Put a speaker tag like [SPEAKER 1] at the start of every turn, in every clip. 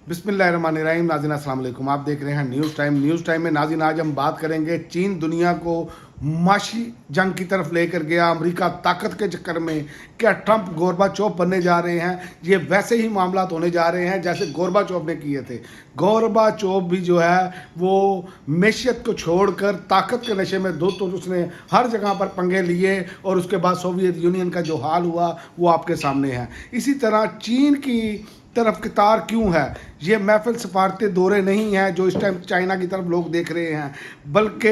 [SPEAKER 1] बिस्मिल्लाहिर्रहमानिर्रहीम। नाज़रीन अस्सलाम वालेकुम। आप देख रहे हैं न्यूज़ टाइम में। नाज़रीन आज हम बात करेंगे चीन दुनिया को माशी जंग की तरफ लेकर गया, अमेरिका ताकत के चक्कर में क्या ट्रंप गोरबाचोव बनने जा रहे हैं। ये वैसे ही मामला होने जा रहे हैं जैसे गोरबाचोव ने किए थे। गोरबाचोव भी जो है वो मैशियत को छोड़कर ताकत के नशे में तो उसने हर जगह पर पंगे लिए और उसके बाद सोवियत यूनियन का जो हाल हुआ वो आपके सामने है। इसी तरह चीन की तरफ कतार क्यों है, ये महफिल सफारती दौरे नहीं हैं जो इस टाइम चाइना की तरफ लोग देख रहे हैं, बल्कि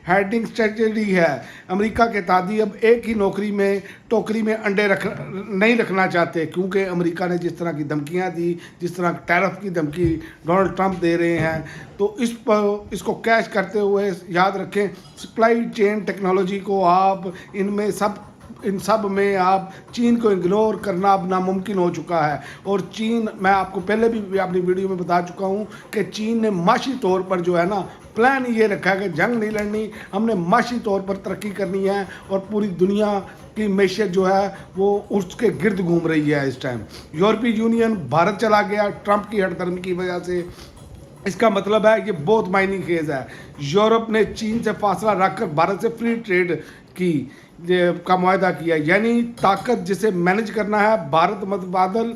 [SPEAKER 1] हेडिंग स्ट्रेटजी है। अमेरिका के तादी अब एक ही टोकरी में अंडे नहीं रखना चाहते, क्योंकि अमेरिका ने जिस तरह की धमकियां दी, जिस तरह टैरिफ की धमकी डोनाल्ड ट्रंप दे रहे हैं, तो इसको कैश करते हुए याद रखें सप्लाई चेन टेक्नोलॉजी को आप इन सब में आप चीन को इग्नोर करना अब नामुमकिन हो चुका है। और चीन, मैं आपको पहले भी अपनी वीडियो में बता चुका हूँ कि चीन ने माशी तौर पर जो है ना प्लान ये रखा है कि जंग नहीं लड़नी, हमने माशी तौर पर तरक्की करनी है और पूरी दुनिया की मैशियत जो है वो उसके गिर्द घूम रही है इस टाइम। यूरोपीय यूनियन भारत चला गया ट्रंप की हठधर्मी की वजह से। इसका मतलब है ये बहुत मायनी खेज है। यूरोप ने चीन से फासला रखकर भारत से फ्री ट्रेड का मुआहदा किया, यानी ताकत जिसे मैनेज करना है भारत मतबादल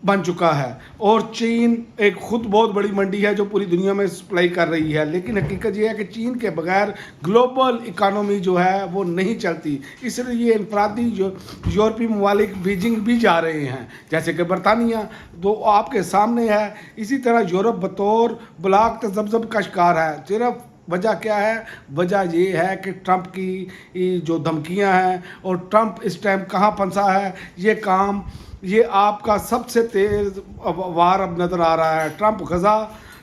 [SPEAKER 1] बन चुका है। और चीन एक खुद बहुत बड़ी मंडी है जो पूरी दुनिया में सप्लाई कर रही है, लेकिन हकीकत ये है कि चीन के बगैर ग्लोबल इकानमी जो है वो नहीं चलती। इसलिए इनफरादी जो यूरोपीय ममालिक बीजिंग भी जा रहे हैं, जैसे कि बरतानिया तो आपके सामने है। इसी तरह यूरोप बतौर ब्लॉक तजब्जब का शिकार है। सिर्फ वजह क्या है? वजह ये है कि ट्रंप की जो धमकियां हैं, और ट्रंप इस टाइम कहाँ फंसा है। ये आपका सबसे तेज वार अब नज़र आ रहा है। ट्रंप गज़ा,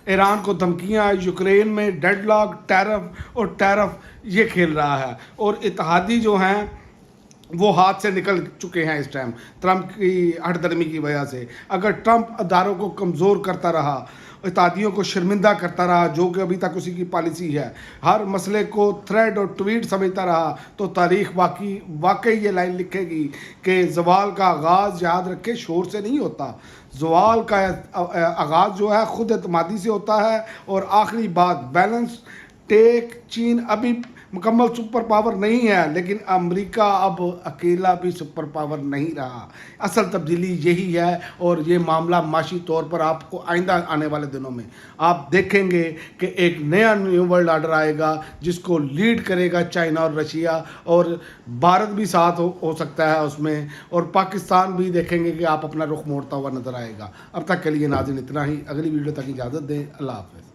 [SPEAKER 1] ईरान को धमकियां, यूक्रेन में डेडलॉक, टैरिफ ये खेल रहा है। और इत्तेहादी जो हैं वो हाथ से निकल चुके हैं इस टाइम ट्रंप की हठधर्मी की वजह से। अगर ट्रंप अदारों को कमज़ोर करता रहा, इत्तेहादियों को शर्मिंदा करता रहा, जो कि अभी तक उसी की पॉलिसी है, हर मसले को थ्रेड और ट्वीट समझता रहा, तो तारीख वाकई ये लाइन लिखेगी कि ज़वाल का आगाज़, याद रखे, शोर से नहीं होता। ज़वाल का आगाज़ जो है ख़ुद एतमादी से होता है। और आखिरी बात, बैलेंस टेक। चीन अभी मुकम्मल सुपर पावर नहीं है, लेकिन अमेरिका अब अकेला भी सुपर पावर नहीं रहा। असल तब्दीली यही है, और ये मामला माशी तौर पर आपको आइंदा आने वाले दिनों में आप देखेंगे कि एक नया न्यू वर्ल्ड ऑर्डर आएगा जिसको लीड करेगा चाइना और रशिया, और भारत भी साथ हो सकता है उसमें, और पाकिस्तान भी देखेंगे कि आप अपना रुख मोड़ता हुआ नजर आएगा। अब तक के लिए नाज़रीन इतना ही। अगली वीडियो तक इजाज़त दें। अल्लाह हाफ़िज़।